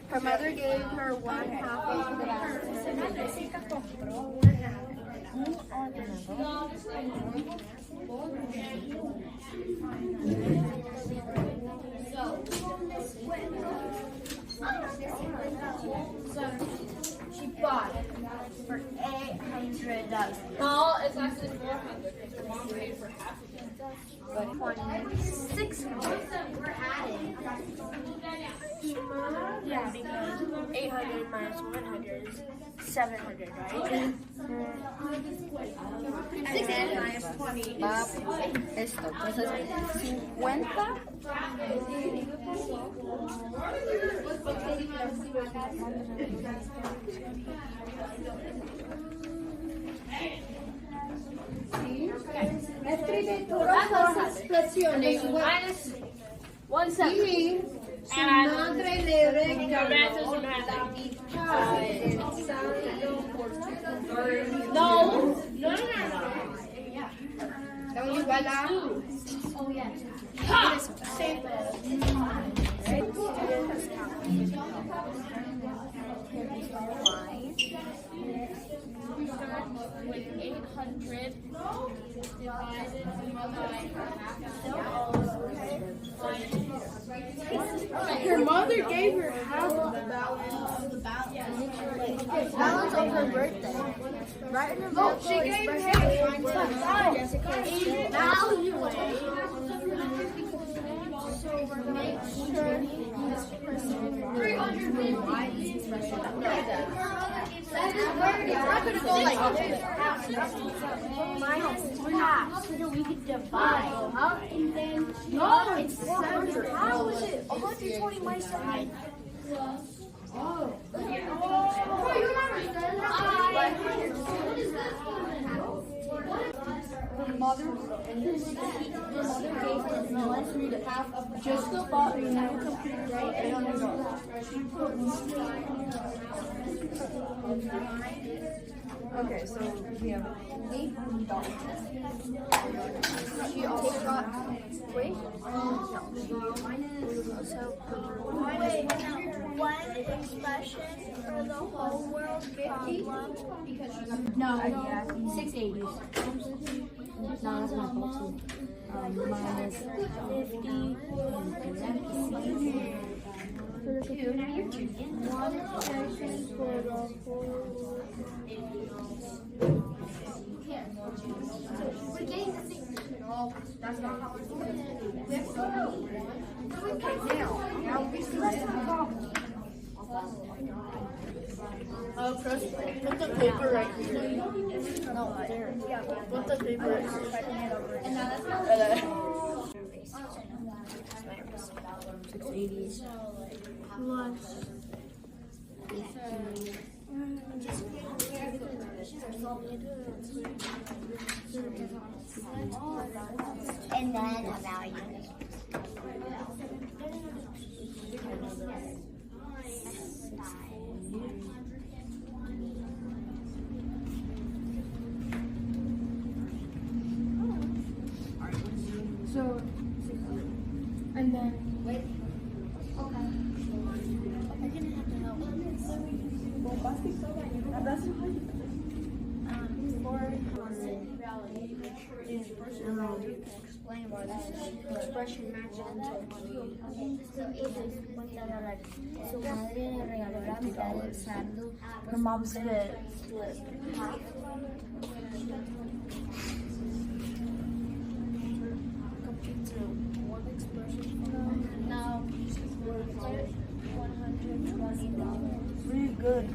Her mother gave her 1/2 of the So she bought it for $800. No, it's actually 400 because your mom paid for half of it. But 600. We're adding. Yeah, because 800 minus 100 is 700, right? 600 minus 20 is Esto, entonces 50. escribe todas las expresiones. Minus 170. Su madre le regaló No. ¿Estamos igual a? With 800 divided Her mother gave her half of the balance. Balance of her birthday. Right in her birthday. She gave him It's not going to go like this. minus half so that we could divide up and then no, it's 700. How is it 120 minus 700? Oh, you never said that. The mother gave us half of just the bottom and computer, right? Okay, so we have She also got, wait, One expression for the whole world problem. No, 680. no, that's not possible. Minus 50. One expression for the whole world. We gave the thing. No, that's not how we're doing it. We have to go. Okay, now we see the problem. put the paper right here. No, there. Yeah, put the paper right here. And now that's not 680. Plus. And then a value. So, and then, Wait. Okay. You're gonna have to help. explain why this expression matches Su madre le regaló la mitad del saldo. her mom's fit. No, $120. Really good.